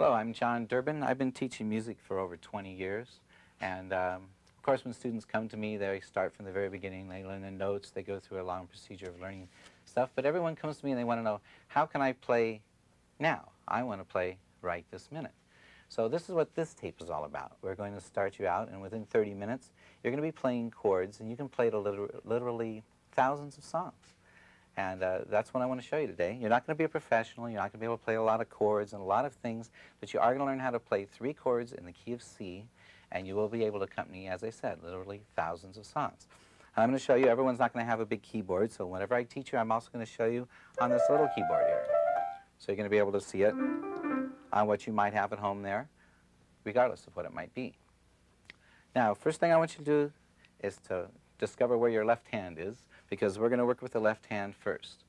Hello, I'm John Durbin. I've been teaching music for over 20 years. And of course, when students come to me, they start from the very beginning. They learn the notes. They go through a long procedure of learning stuff. But everyone comes to me and they want to know, how can I play now? I want to play right this minute. So this is what this tape is all about. We're going to start you out, and within 30 minutes, you're going to be playing chords, and you can play to literally thousands of songs. And that's what I want to show you today. You're not going to be a professional. You're not going to be able to play a lot of chords and a lot of things, but you are going to learn how to play 3 chords in the key of C, and you will be able to accompany, as I said, literally thousands of songs. I'm going to show you, everyone's not going to have a big keyboard, so whenever I teach you, I'm also going to show you on this little keyboard here. So you're going to be able to see it on what you might have at home there, regardless of what it might be. Now, first thing I want you to do is to discover where your left hand is, because we're going to work with the left hand first.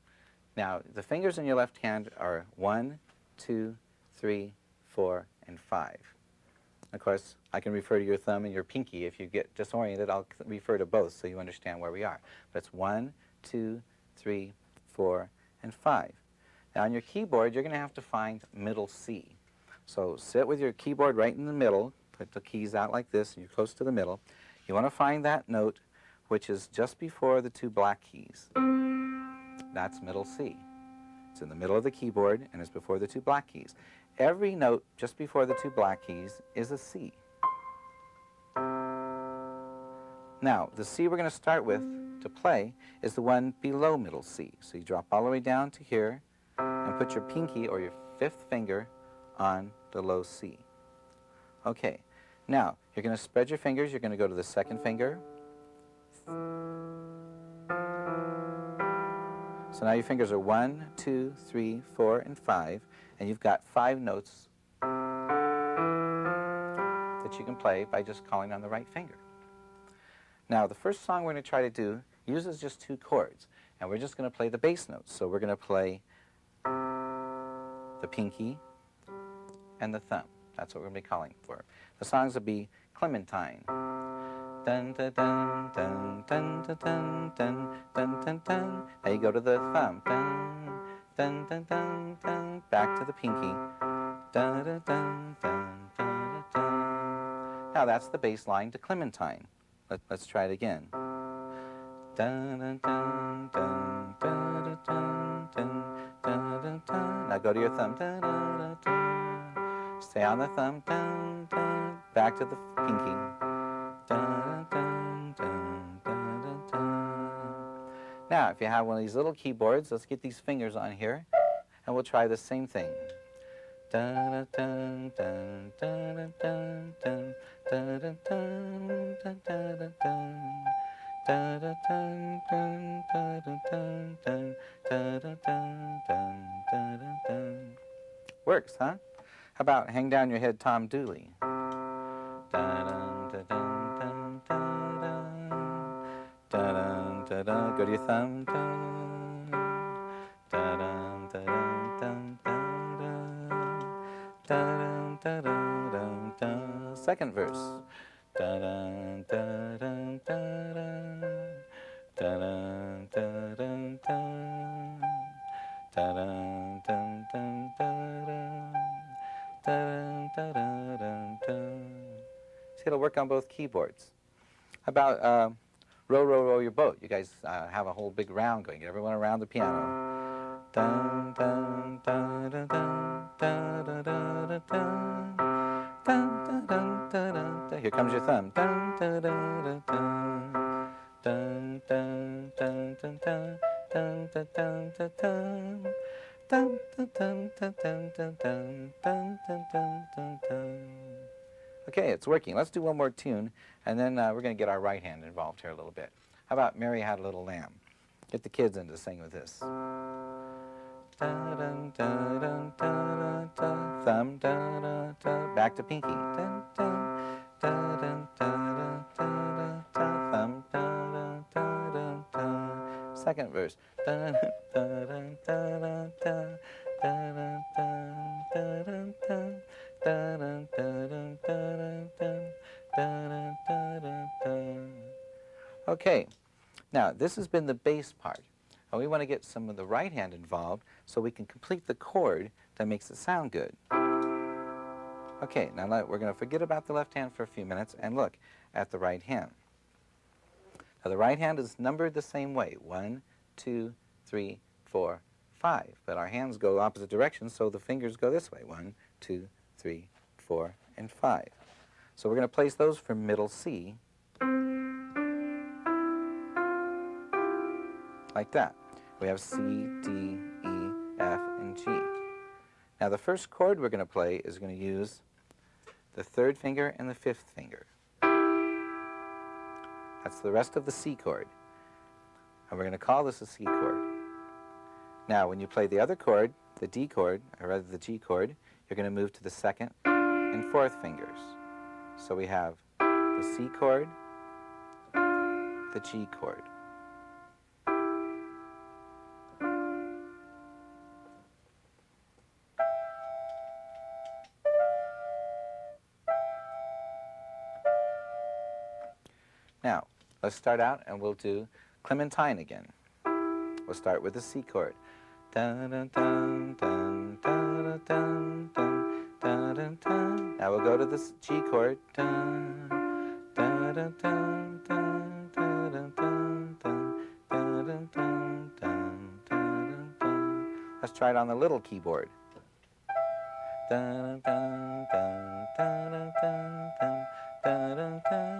Now, the fingers in your left hand are 1, 2, 3, 4, and 5. Of course, I can refer to your thumb and your pinky. If you get disoriented, I'll refer to both so you understand where we are. But it's 1, 2, 3, 4, and 5. Now, on your keyboard, you're going to have to find middle C. So sit with your keyboard right in the middle. Put the keys out like this, and you're close to the middle. You want to find that note which is just before the 2 black keys. That's middle C. It's in the middle of the keyboard, and it's before the 2 black keys. Every note just before the 2 black keys is a C. Now, the C we're going to start with to play is the one below middle C. So you drop all the way down to here and put your pinky or your 5th finger on the low C. Okay, now you're going to spread your fingers. You're going to go to the 2nd finger. So now your fingers are 1, 2, 3, 4, and 5, and you've got 5 notes that you can play by just calling on the right finger. Now, the first song we're going to try to do uses just 2 chords, and we're just going to play the bass notes. So we're going to play the pinky and the thumb. That's what we're going to be calling for. The songs will be Clementine. Dun, dun, dun, dun, dun, dun, dun, dun, dun, dun, dun. Now you go to the thumb. Dun, dun, dun, dun, dun. Back to the pinky. Dun, dun, dun, dun, dun, dun. Now that's the bass line to Clementine. Let's try it again. Dun, dun, dun, dun, dun, dun, dun, dun, dun, dun. Now go to your thumb. Dun, dun, dun, dun. Stay on the thumb. Dun, dun. Back to the pinky. Dun, dun, dun, dun, dun, dun. Now, if you have one of these little keyboards, let's get these fingers on here, and we'll try the same thing. Dun, dun, dun, dun, dun, dun, dun, dun, dun, dun, dun, dun. Dun, dun, dun, dun, dun, dun, dun, dun, dun, dun, dun, dun, dun. Works, huh? How about Hang Down Your Head, Tom Dooley? Dun, dun, dun, dun, dun, dun, dun, dun, dun. Go to your thumb. Dun, dun, dun, dun, dun, dun, dun, dun, dun, dun. Second verse. Dun, dun, dun, dun, dun, dun, dun, dun, dun, dun, dun, dun, dun, dun, dun, dun, dun, dun. See, it'll work on both keyboards. How about Row, Row, Row Your Boat? You guys have a whole big round going. Get everyone around the piano. Dun, dun, dun, dun, dun, dun, dun, dun, dun, dun, dun, dun, dun. Here comes your thumb. Dun, dun, dun, dun, dun, dun, dun, dun, dun, dun, dun, dun, dun, dun. Dun, dun, dun, dun, dun, dun, dun, dun, dun, dun, dun, dun. Okay, it's working. Let's do one more tune, and then we're going to get our right hand involved here a little bit. How about Mary Had a Little Lamb? Get the kids into singing with this. Dun, dun, dun, dun, dun, dun, thumb, dun, dun, dun, back to pinky. Dun, dun, dun, dun, dun, dun, dun, thumb, dun, dun, dun, dun, dun. Second verse. Dun, dun, dun, dun, dun, dun, dun, dun, dun, dun, dun, dun, dun, dun, dun, dun, dun. Okay, now this has been the bass part. And we want to get some of the right hand involved so we can complete the chord that makes it sound good. Okay, now we're going to forget about the left hand for a few minutes and look at the right hand. Now the right hand is numbered the same way, 1, 2, 3, 4, 5. But our hands go opposite directions, so the fingers go this way, 1, 2, 3, 4, and 5. So we're going to place those for middle C, like that. We have C, D, E, F, and G. Now the first chord we're going to play is going to use the third finger and the fifth finger. That's the rest of the C chord. And we're going to call this a C chord. Now when you play the other chord, the D chord, or rather the G chord, you're going to move to the second and fourth fingers. So we have the C chord, the G chord. Now, let's start out and we'll do Clementine again. We'll start with the C chord. Dun, dun, dun, dun, dun, dun, dun, dun, dun, dun. Now we'll go to the G chord. Dun, dun, dun, dun, dun, dun, dun, dun, dun, dun, dun, dun, dun. Let's try it on the little keyboard. Dun, dun, dun, dun, dun, dun, dun. Dun, dun, dun,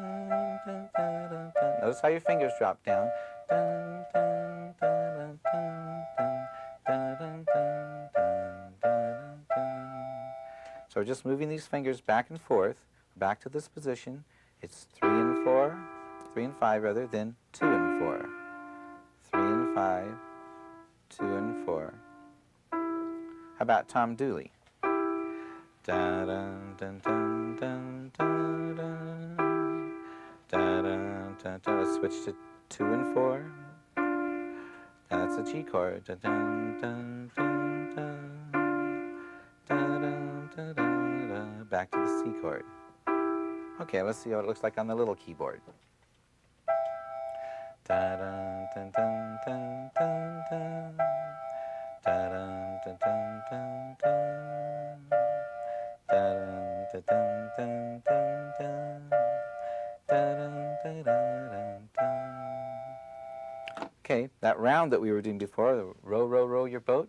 dun, dun, dun, dun. Notice how your fingers drop down. Dun, dun, dun, dun, dun, dun, dun, dun, dun, dun, dun. So we're just moving these fingers back and forth, back to this position. It's 3 and 4, 3 and 5 rather, then 2 and 4. 3 and 5, 2 and 4. How about Tom Dooley? Da dun dun dun dun dun dun. Da dun dun dun. Let's switch to 2 and 4. Now that's a G chord. Da dun dun dun dun. Da dun dun dun dun. Back to the C chord. Okay, let's see what it looks like on the little keyboard. Da dun dun dun dun dun dun. Da dun dun dun dun dun. Dun, dun, dun, dun, dun, dun. Dun, dun, dun, dun, dun. Okay, that round that we were doing before, the row, row, row your boat,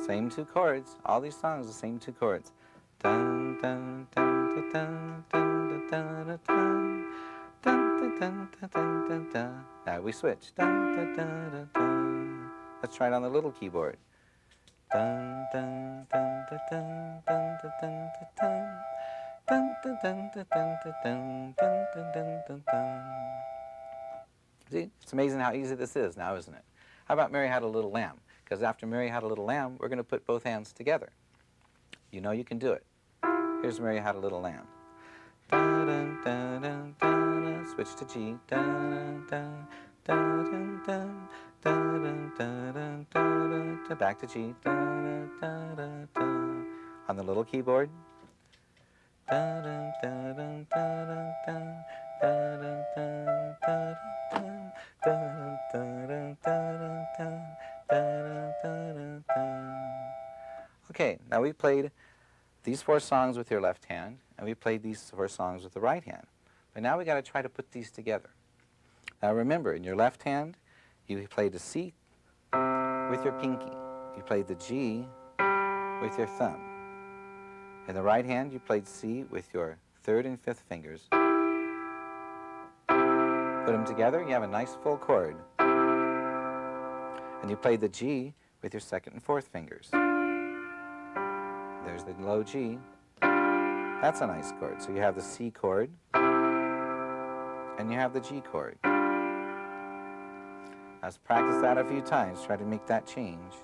same 2 chords. All these songs, the same 2 chords. Dun, dun, dun, dun, dun, dun, dun, dun, dun, dun, dun, dun, dun, dun, dun. Now we switch. Dun, dun, dun, dun, dun. Let's try it on the little keyboard. Dun dun dun dun dun dun dun dun dun dun dun dun dun dun dun dun dun dun. See, it's amazing how easy this is now, isn't it? How about Mary Had a Little Lamb? Because after Mary Had a Little Lamb, we're going to put both hands together. You know you can do it. Here's Mary Had a Little Lamb. Dun dun dun dun dun. Switch to G. Dun dun dun dun dun. Dun, dun, dun, dun, dun, dun, back to G. Dun, dun, dun, dun. On the little keyboard. Dun, dun, dun, dun, dun, dun, dun, dun, dun, dun, dun, dun, dun, dun, dun, dun, dun. Okay, now we played these 4 songs with your left hand, and we played these 4 songs with the right hand. But now we got to try to put these together. Now remember, in your left hand, you played the C with your pinky. You played the G with your thumb. In the right hand, you played C with your 3rd and 5th fingers. Put them together, you have a nice full chord. And you played the G with your 2nd and 4th fingers. There's the low G. That's a nice chord. So you have the C chord, and you have the G chord. Let's practice that a few times. Try to make that change.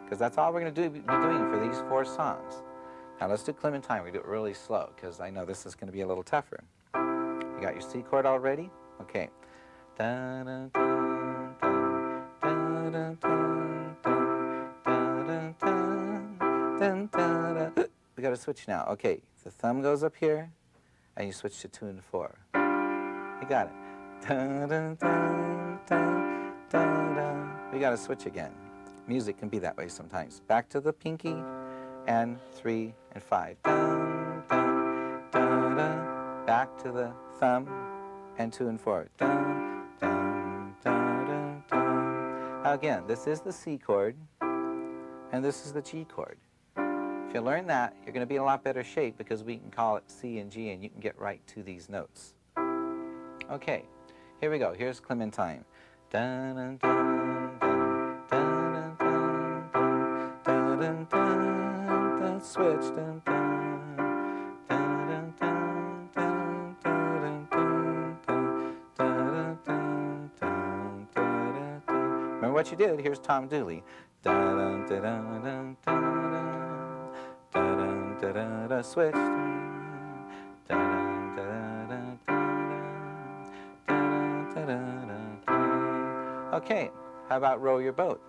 Because that's all we're going to be doing for these 4 songs. Now let's do Clementine. We do it really slow because I know this is going to be a little tougher. You got your C chord already? Okay. Dun, dun, dun, dun, dun, dun, dun, dun, dun, dun, dun, dun. We got to switch now. Okay. The thumb goes up here, and you switch to 2 and 4. You got it. Dun, dun, dun, dun, da, da. We got to switch again. Music can be that way sometimes. Back to the pinky, and 3 and 5. Dun, dun, da, da. Back to the thumb, and 2 and 4. Dun, dun, da, da, da. Now again, this is the C chord, and this is the G chord. If you learn that, you're going to be in a lot better shape because we can call it C and G, and you can get right to these notes. Okay, here we go. Here's Clementine. Dun, dun, dun, dun, dun, dun, dun, dun, dun, dun, dun, switch. Dun, dun, dun, dun, dun, dun, dun, dun, dun, dun, dun, dun, dun. Remember what you did? Here's Tom Dooley. Dun, dun, dun, dun, dun, dun, dun, dun, dun, dun, switch. Dun, dun, dun, dun, dun, dun, dun, dun, dun. Okay, how about Row Your Boat?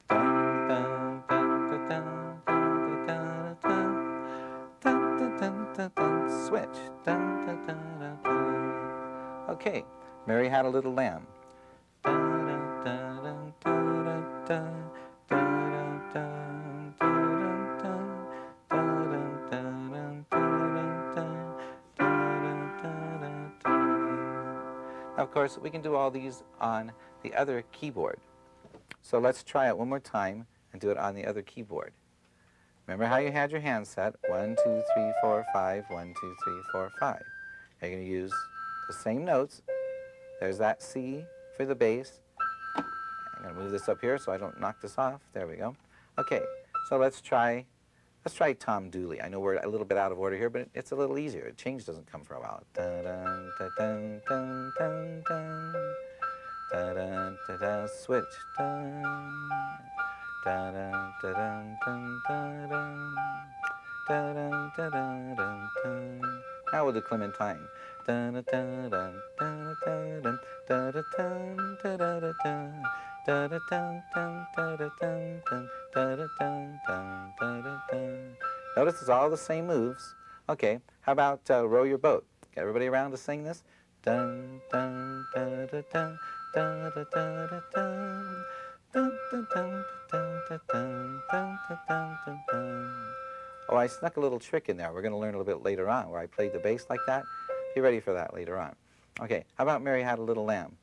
Dun, dun, dun, dun, dun, dun, dun, dun, dun, dun, dun, dun, switch. Dun, dun, dun, dun, dun. Okay, Mary Had a Little Lamb. Dun, dun, dun, dun, dun, dun. Of course, we can do all these on the other keyboard. So let's try it one more time and do it on the other keyboard. Remember how you had your hand set? 1, 2, 3, 4, 5, 1, 2, 3, 4, 5. You're going to use the same notes. There's that C for the bass. I'm going to move this up here so I don't knock this off. There we go. Okay, so let's try Tom Dooley. I know we're a little bit out of order here, but it's a little easier. A change doesn't come for a while. Dun, dun, dun, dun, dun, dun, dun, dun, dun, dun, switch. Dun, dun, dun, dun, dun, dun, dun, dun, dun, dun, dun, dun. Now we'll do Clementine. Dun, dun, dun, dun, dun, dun, dun, dun, dun, dun, dun, dun, dun. Da da dun dun da da dun dun da da dun dun da da dun. Notice it's all the same moves. Okay, how about Row Your Boat? Get everybody around to sing this. Dun dun da da dun da da da da dun dun dun dun dun dun dun dun dun dun dun. Oh, I snuck a little trick in there. We're going to learn a little bit later on where I played the bass like that. Be ready for that later on. Okay, how about Mary Had a Little Lamb?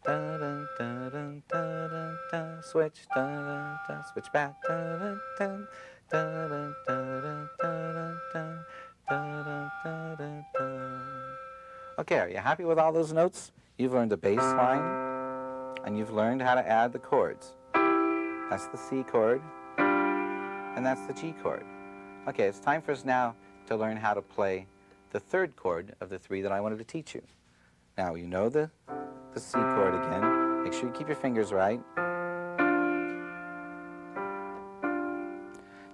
Dun, dun, dun, dun, dun, dun, dun, switch, dun, dun, dun, switch back, dun, dun, dun, dun, dun, dun, dun, dun, dun, dun, dun, dun. Okay, are you happy with all those notes? You've learned the bass line, and you've learned how to add the chords. That's the C chord, and that's the G chord. Okay, it's time for us now to learn how to play the third chord of the 3 that I wanted to teach you. Now, you know the C chord again. Make sure you keep your fingers right.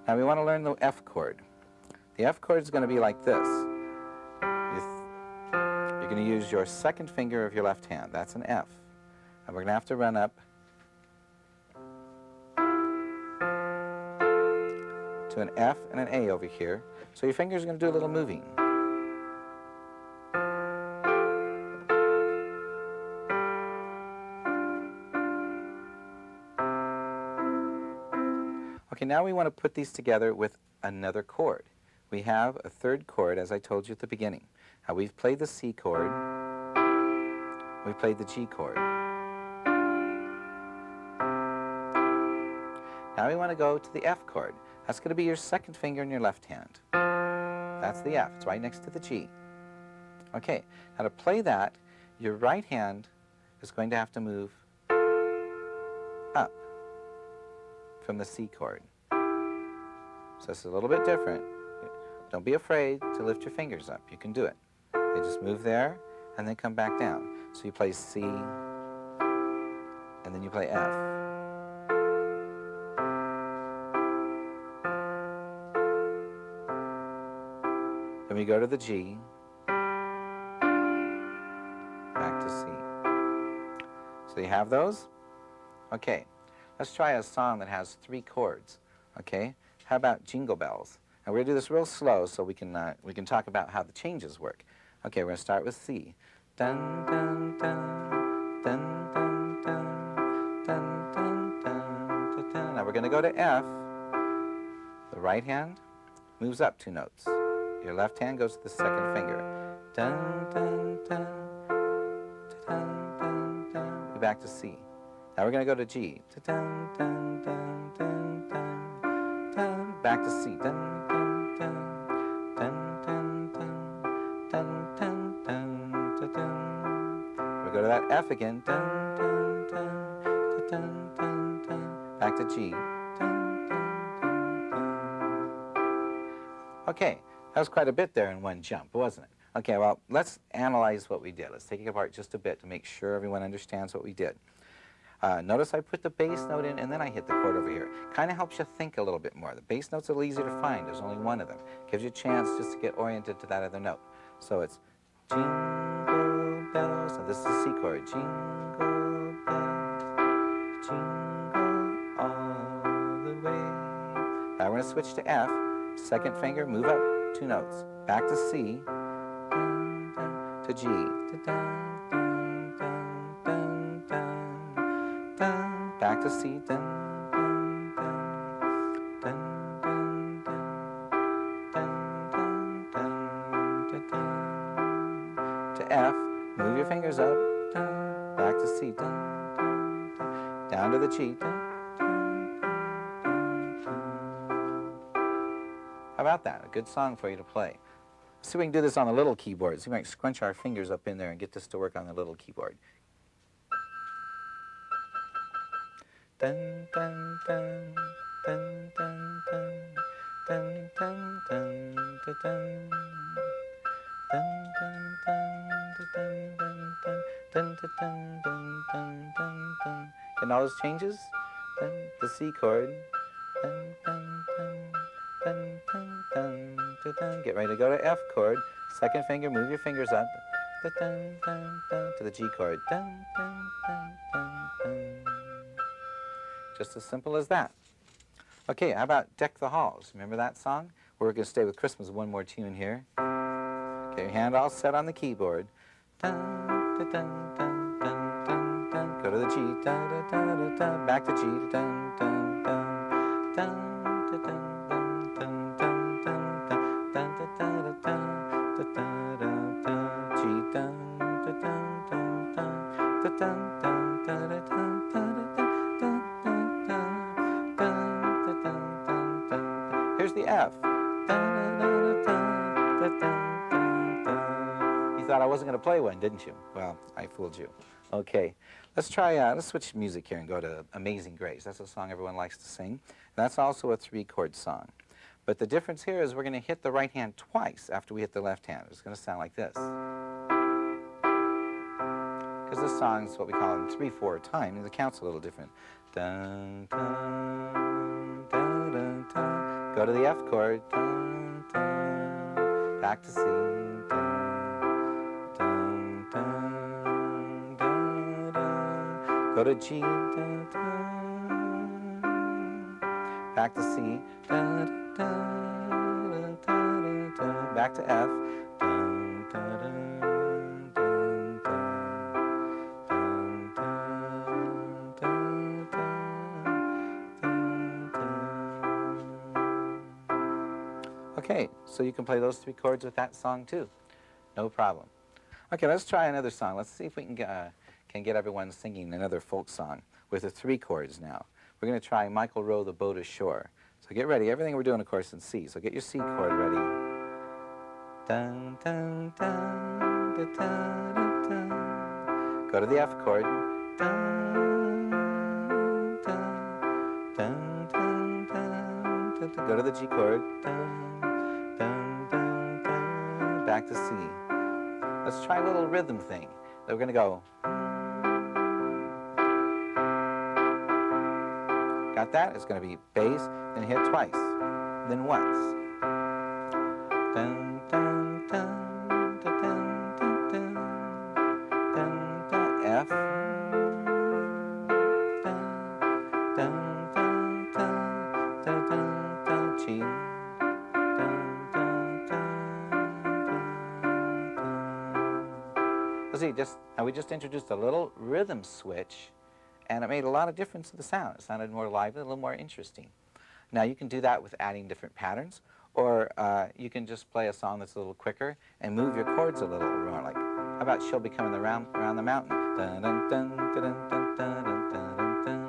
Now we want to learn the F chord. The F chord is going to be like this. You're going to use your second finger of your left hand. That's an F. And we're going to have to run up to an F and an A over here. So your fingers are going to do a little moving. Okay, now we want to put these together with another chord. We have a third chord, as I told you at the beginning. Now we've played the C chord, we've played the G chord. Now we want to go to the F chord. That's going to be your second finger in your left hand. That's the F. It's right next to the G. Okay, now to play that, your right hand is going to have to move up from the C chord. So it's a little bit different. Don't be afraid to lift your fingers up. You can do it. They just move there and then come back down. So you play C and then you play F. Then we go to the G, back to C. So you have those? Okay. Let's try a song that has 3 chords, okay? How about Jingle Bells? And we're going to do this real slow so we can talk about how the changes work. Okay, we're going to start with C. Dun, dun, dun, dun, dun, dun, we're going to go to F. The right hand moves up 2 notes. Your left hand goes to the second finger. Dun, dun, dun, dun, dun, dun. We're back to C. Now we're going to go to G. Dun, dun, dun, dun, dun, dun. Back to C. Dun, dun, dun, dun, dun, dun, dun, dun, dun, dun. We go to that F again. Dun, dun, dun, dun, dun, dun. Back to G. Okay, that was quite a bit there in one jump, wasn't it? Okay, well, let's analyze what we did. Let's take it apart just a bit to make sure everyone understands what we did. Notice I put the bass note in and then I hit the chord over here. Kind of helps you think a little bit more. The bass note's a little easier to find. There's only one of them. Gives you a chance just to get oriented to that other note. So it's jingle bells. Now this is the C chord. Jingle bells, jingle all the way. Now we're going to switch to F. Second finger, move up 2 notes. Back to C, dun, dun, to G, dun, dun, dun, dun, dun, dun, back to C, dun, dun, dun, dun, dun, dun, dun, dun, dun, dun, to F, move your fingers up, dun, back to C, dun, dun, dun, down to the G, dun. How about that? A good song for you to play. Let's see if we can do this on the little keyboard. See if we can scrunch our fingers up in there and get this to work on the little keyboard. Dun, dun, dun, dun, dun, dun, dun, dun, dun, dun, dun. Dun, dun, dun, dun, dun, dun, dun, dun, dun, dun, dun, dun. Getting all those changes? Dun, the C chord. Dun, dun, dun. Dun, dun, dun, dun, dun. Get ready to go to F chord. Second finger, move your fingers up. Dun, dun, dun, dun, to the G chord. Dun, dun, dun, dun, dun. Just as simple as that. Okay, how about Deck the Halls? Remember that song? We're going to stay with Christmas. One more tune here. Get your hand all set on the keyboard. Dun, dun, dun, dun, dun, dun, dun. Go to the G. Dun, dun, dun, dun, dun. Back to G. Dun, dun, dun, dun. Here's the F. You thought I wasn't going to play one, didn't you? Well, I fooled you. Okay, let's switch music here and go to Amazing Grace. That's a song everyone likes to sing. That's also a 3-chord song. But the difference here is we're going to hit the right hand twice after we hit the left hand. It's going to sound like this. Because this song's what we call in 3/4 time, and the count's a little different. Dun, dun, dun, dun, dun. Go to the F chord. Dun, dun. Back to C. Dun, dun, dun, dun, dun. Go to G. Dun, dun. Back to C. Dun, dun, dun, dun, dun. Back to F. Dun, dun, dun. Okay, so you can play those 3 chords with that song too. No problem. Okay, let's try another song. Let's see if we can get everyone singing another folk song with the 3 chords now. We're going to try Michael Row the Boat Ashore. So get ready. Everything we're doing, of course, in C. So get your C chord ready. Dun, dun, dun, dun, dun, dun, dun. Go to the F chord. Dun, dun, dun, dun, dun, dun, dun. Go to the G chord. Dun, dun, dun, dun. Back to C. Let's try a little rhythm thing. We're going to go. Got that? It's going to be bass, then hit twice, then once. Dun, dun, dun, dun, dun, dun, dun, dun, F. Dun, dun, dun, dun, dun, dun, dun, G. Dun, dun, dun, dun, dun. Let's see, now we just introduced a little rhythm switch And it made a lot of difference to the sound. It sounded more lively, a little more interesting. Now you can do that with adding different patterns, or you can just play a song that's a little quicker and move your chords a little more. Like, how about She'll Be Coming Around the Mountain? Dun, dun, dun, dun, dun, dun, dun, dun, dun, dun.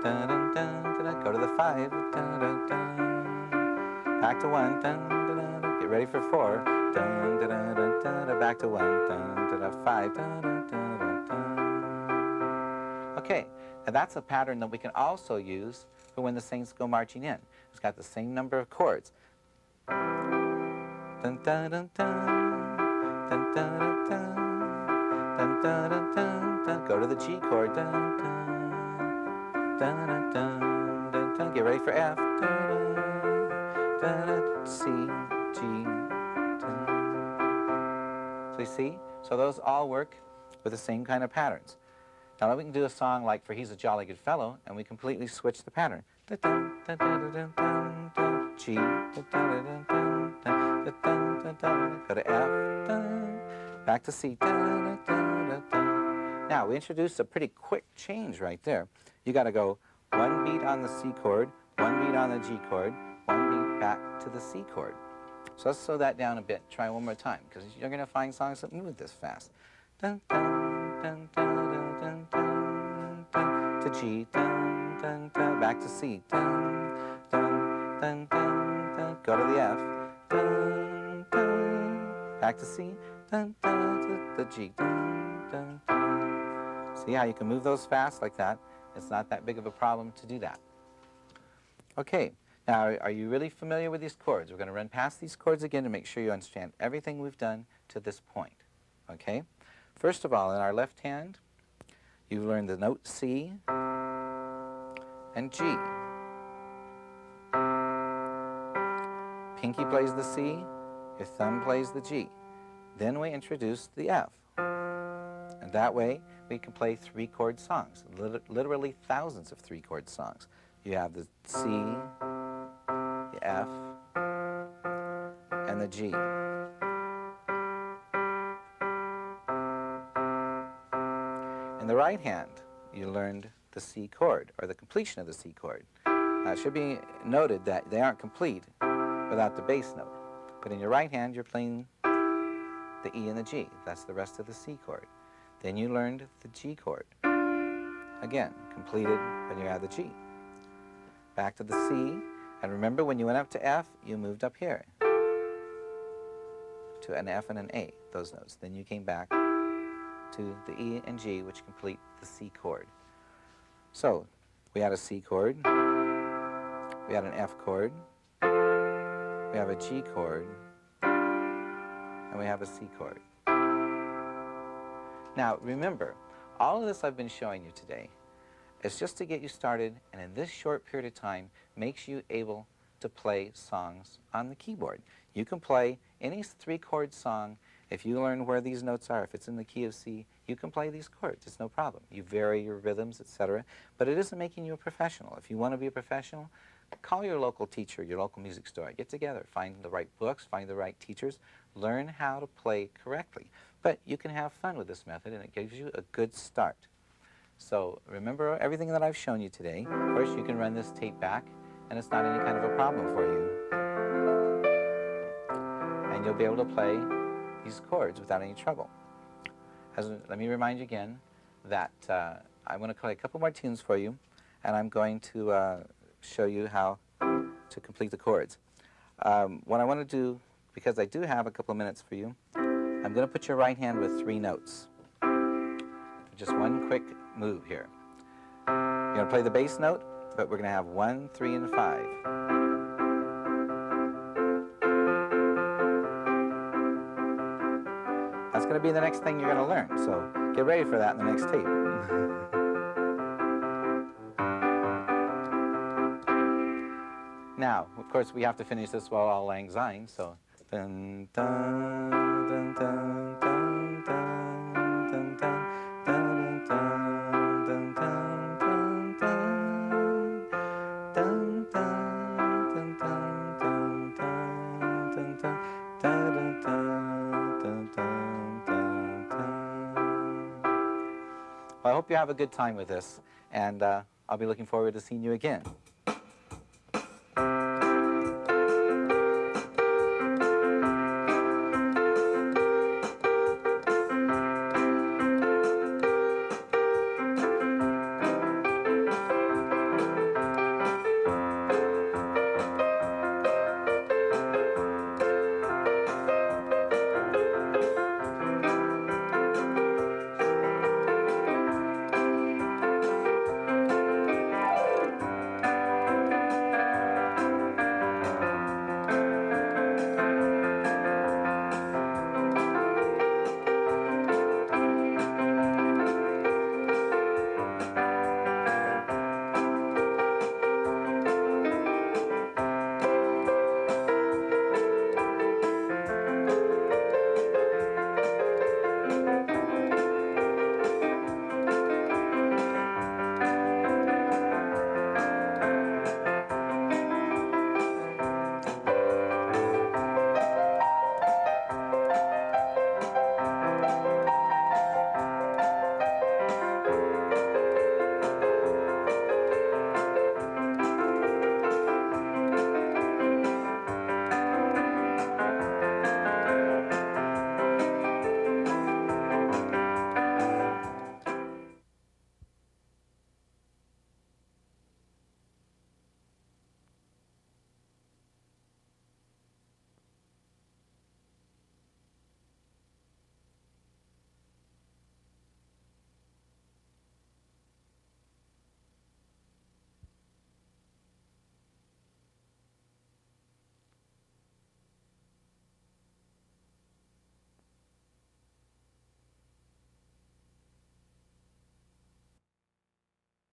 Dun, dun, dun, dun, dun. Go to the 5. Dun, dun, dun. Back to 1. Dun, dun, dun. Get ready for 4. Dun, dun, dun, dun, dun, dun. Back to 1. Dun, dun, dun, 5. Dun, dun, dun, dun, dun. Okay, now that's a pattern that we can also use for when the saints go marching in. It's got the same number of chords. Dun, dun, dun, dun. Dun, dun, dun, dun. Dun, dun, dun, dun, dun. Go to the G chord. Dun, dun. Dun, dun, dun, dun, dun. Get ready for F. Dun, dun, dun, C, G. Dun. So you see? So those all work with the same kind of patterns. Now we can do a song like For He's a Jolly Good Fellow, and we completely switch the pattern. Dun, dun, dun, dun, dun, dun, dun, G. Dun, dun, dun, dun, dun, dun, dun, dun, dun. Go to F. Dun, back to C. Dun, dun, dun, dun, dun. Now we introduced a pretty quick change right there. You got to go 1 beat on the C chord, 1 beat on the G chord, 1 beat back to the C chord. So let's slow that down a bit. Try one more time, because you're going to find songs that move this fast. Dun, dun, dun, dun, dun, dun, dun, dun, to G, dun, dun, dun, back to C, dun, dun, dun, dun, dun, go to the F, dun, dun, back to C, dun, dun, to the G, dun, dun, dun. See how you can move those fast like that? It's not that big of a problem to do that. Okay, now are you really familiar with these chords? We're going to run past these chords again to make sure you understand everything we've done to this point. Okay? First of all, in our left hand, you've learned the note C and G. Pinky plays the C, your thumb plays the G. Then we introduce the F. And that way, we can play 3-chord songs, literally thousands of 3-chord songs. You have the C, the F, and the G. In the right hand, you learned the C chord, or the completion of the C chord. Now, it should be noted that they aren't complete without the bass note. But in your right hand, you're playing the E and the G. That's the rest of the C chord. Then you learned the G chord. Again, completed when you add the G. Back to the C, and remember when you went up to F, you moved up here to an F and an A, those notes. Then you came back to the E and G, which complete the C chord. So, we had a C chord, we had an F chord, we have a G chord, and we have a C chord. Now, remember, all of this I've been showing you today is just to get you started, and in this short period of time, makes you able to play songs on the keyboard. You can play any 3-chord song. If you learn where these notes are, if it's in the key of C, you can play these chords. It's no problem. You vary your rhythms, etc. But it isn't making you a professional. If you want to be a professional, call your local teacher, your local music store. Get together. Find the right books. Find the right teachers. Learn how to play correctly. But you can have fun with this method, and it gives you a good start. So remember everything that I've shown you today. Of course, you can run this tape back, and it's not any kind of a problem for you. And you'll be able to play these chords without any trouble. Let me remind you again that I'm going to play a couple more tunes for you, and I'm going to show you how to complete the chords. What I want to do, because I do have a couple of minutes for you, I'm going to put your right hand with 3 notes. Just one quick move here. You're going to play the bass note, but we're going to have 1, 3, and 5. That's going to be the next thing you're going to learn, so get ready for that in the next tape. Now, of course, we have to finish this while all lang syne, so dun dun dun dun dun dun dun dun dun dun dun dun dun dun. Well, I hope hope you have a good time with this, and I'll be looking forward to seeing you again.